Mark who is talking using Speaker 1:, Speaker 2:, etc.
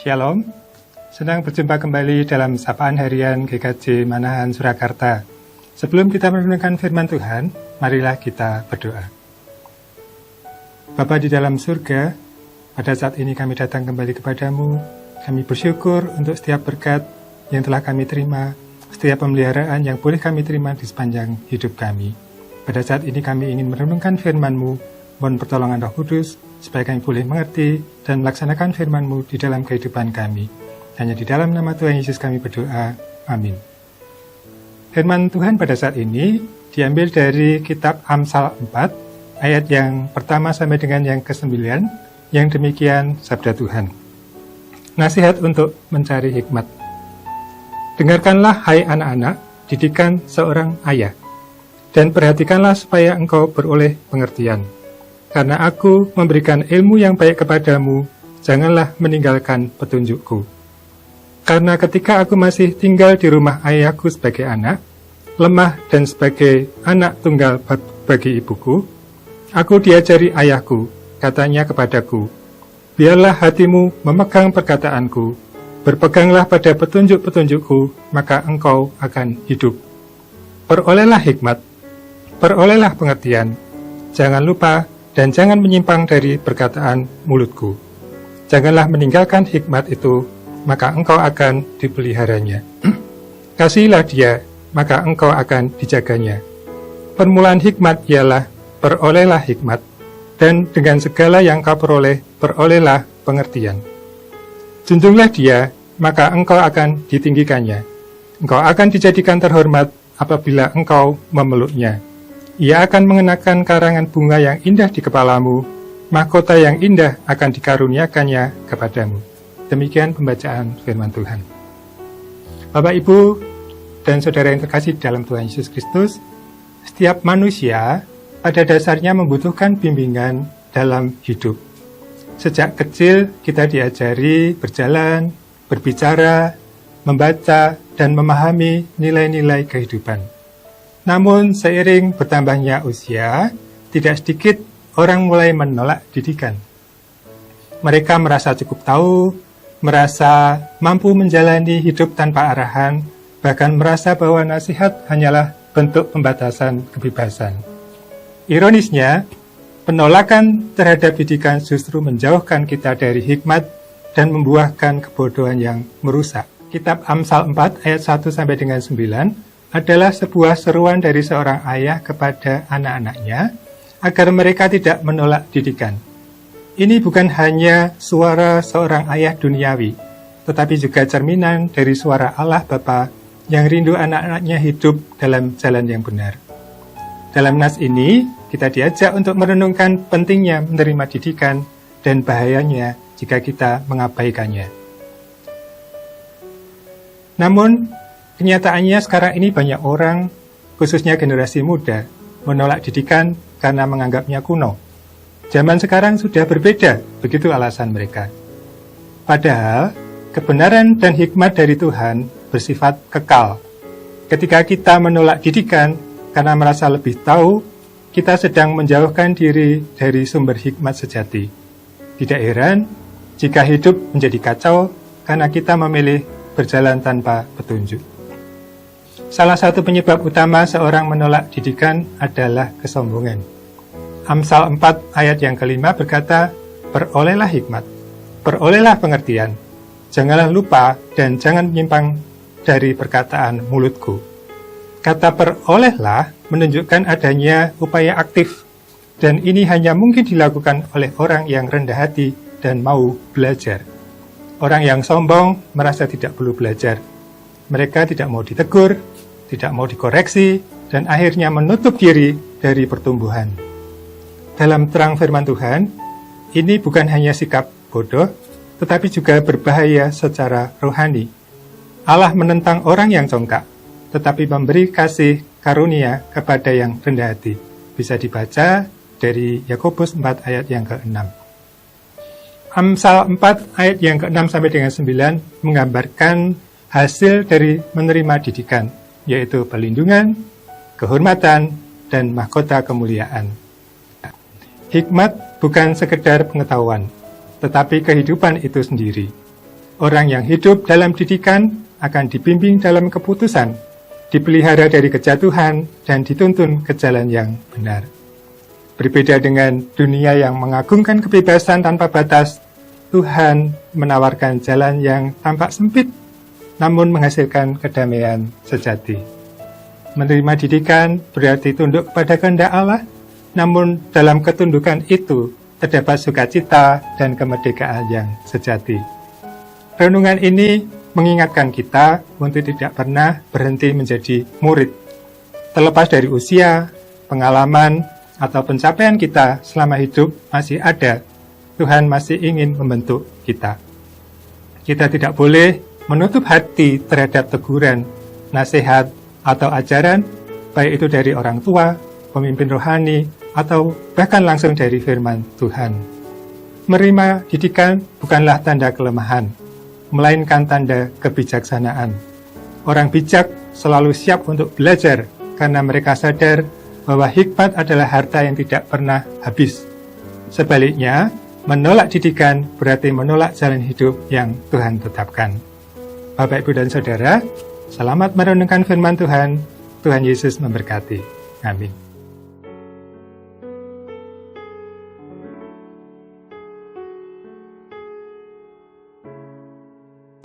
Speaker 1: Shalom, senang berjumpa kembali dalam Sapaan Harian GKJ Manahan Surakarta. Sebelum kita merenungkan firman Tuhan, marilah kita berdoa. Bapa di dalam surga, pada saat ini kami datang kembali kepadamu. Kami bersyukur untuk setiap berkat yang telah kami terima, setiap pemeliharaan yang boleh kami terima di sepanjang hidup kami. Pada saat ini kami ingin merenungkan firman-Mu. Mohon pertolongan Roh Kudus, supaya kami boleh mengerti dan melaksanakan firman-Mu di dalam kehidupan kami. Hanya di dalam nama Tuhan Yesus kami berdoa. Amin. Firman Tuhan pada saat ini diambil dari kitab Amsal 4, ayat yang pertama sampai dengan yang ke-9, yang demikian sabda Tuhan. Nasihat untuk mencari hikmat. Dengarkanlah hai anak-anak, didikan seorang ayah, dan perhatikanlah supaya engkau beroleh pengertian. Karena aku memberikan ilmu yang baik kepadamu, janganlah meninggalkan petunjukku. Karena ketika aku masih tinggal di rumah ayahku sebagai anak, lemah dan sebagai anak tunggal bagi ibuku, aku diajari ayahku, katanya kepadaku, biarlah hatimu memegang perkataanku, berpeganglah pada petunjuk-petunjukku, maka engkau akan hidup. Perolehlah hikmat, perolehlah pengertian, jangan lupa dan jangan menyimpang dari perkataan mulutku. Janganlah meninggalkan hikmat itu, maka engkau akan dipeliharanya. Kasihilah dia, maka engkau akan dijaganya. Permulaan hikmat ialah perolehlah hikmat, dan dengan segala yang kau peroleh, perolehlah pengertian. Junjunglah dia, maka engkau akan ditinggikannya. Engkau akan dijadikan terhormat apabila engkau memeluknya. Ia akan mengenakan karangan bunga yang indah di kepalamu, mahkota yang indah akan dikaruniakannya kepadamu. Demikian pembacaan firman Tuhan. Bapak, Ibu, dan saudara yang terkasih dalam Tuhan Yesus Kristus, setiap manusia pada dasarnya membutuhkan bimbingan dalam hidup. Sejak kecil kita diajari berjalan, berbicara, membaca, dan memahami nilai-nilai kehidupan. Namun seiring bertambahnya usia, tidak sedikit orang mulai menolak didikan. Mereka merasa cukup tahu, merasa mampu menjalani hidup tanpa arahan, bahkan merasa bahwa nasihat hanyalah bentuk pembatasan kebebasan. Ironisnya, penolakan terhadap didikan justru menjauhkan kita dari hikmat dan membuahkan kebodohan yang merusak. Kitab Amsal 4 ayat 1 sampai dengan 9 adalah sebuah seruan dari seorang ayah kepada anak-anaknya agar mereka tidak menolak didikan. Ini bukan hanya suara seorang ayah duniawi, tetapi juga cerminan dari suara Allah Bapa yang rindu anak-anaknya hidup dalam jalan yang benar. Dalam nas ini, kita diajak untuk merenungkan pentingnya menerima didikan dan bahayanya jika kita mengabaikannya. Namun, kenyataannya sekarang ini banyak orang, khususnya generasi muda, menolak didikan karena menganggapnya kuno. Zaman sekarang sudah berbeda, begitu alasan mereka. Padahal, kebenaran dan hikmat dari Tuhan bersifat kekal. Ketika kita menolak didikan karena merasa lebih tahu, kita sedang menjauhkan diri dari sumber hikmat sejati. Tidak heran jika hidup menjadi kacau karena kita memilih berjalan tanpa petunjuk. Salah satu penyebab utama seorang menolak didikan adalah kesombongan. Amsal 4 ayat yang kelima berkata, perolehlah hikmat, perolehlah pengertian, janganlah lupa dan jangan menyimpang dari perkataan mulutku. Kata perolehlah menunjukkan adanya upaya aktif, dan ini hanya mungkin dilakukan oleh orang yang rendah hati dan mau belajar. Orang yang sombong merasa tidak perlu belajar. Mereka tidak mau ditegur, tidak mau dikoreksi, dan akhirnya menutup diri dari pertumbuhan. Dalam terang firman Tuhan, ini bukan hanya sikap bodoh, tetapi juga berbahaya secara rohani. Allah menentang orang yang congkak, tetapi memberi kasih karunia kepada yang rendah hati. Bisa dibaca dari Yakobus 4 ayat yang ke-6. Amsal 4 ayat yang ke-6 sampai dengan 9 menggambarkan hasil dari menerima didikan, yaitu perlindungan, kehormatan, dan mahkota kemuliaan. Hikmat bukan sekedar pengetahuan, tetapi kehidupan itu sendiri. Orang yang hidup dalam didikan akan dibimbing dalam keputusan, dipelihara dari kejatuhan, dan dituntun ke jalan yang benar. Berbeda dengan dunia yang mengagungkan kebebasan tanpa batas, Tuhan menawarkan jalan yang tampak sempit, namun menghasilkan kedamaian sejati. Menerima didikan berarti tunduk kepada kehendak Allah, namun dalam ketundukan itu terdapat sukacita dan kemerdekaan yang sejati. Renungan ini mengingatkan kita untuk tidak pernah berhenti menjadi murid. Terlepas dari usia, pengalaman, atau pencapaian kita selama hidup masih ada, Tuhan masih ingin membentuk kita. Kita tidak boleh menutup hati terhadap teguran, nasihat, atau ajaran, baik itu dari orang tua, pemimpin rohani, atau bahkan langsung dari firman Tuhan. Menerima didikan bukanlah tanda kelemahan, melainkan tanda kebijaksanaan. Orang bijak selalu siap untuk belajar karena mereka sadar bahwa hikmat adalah harta yang tidak pernah habis. Sebaliknya, menolak didikan berarti menolak jalan hidup yang Tuhan tetapkan. Bapak, Ibu, dan Saudara, selamat merenungkan firman Tuhan. Tuhan Yesus memberkati. Amin.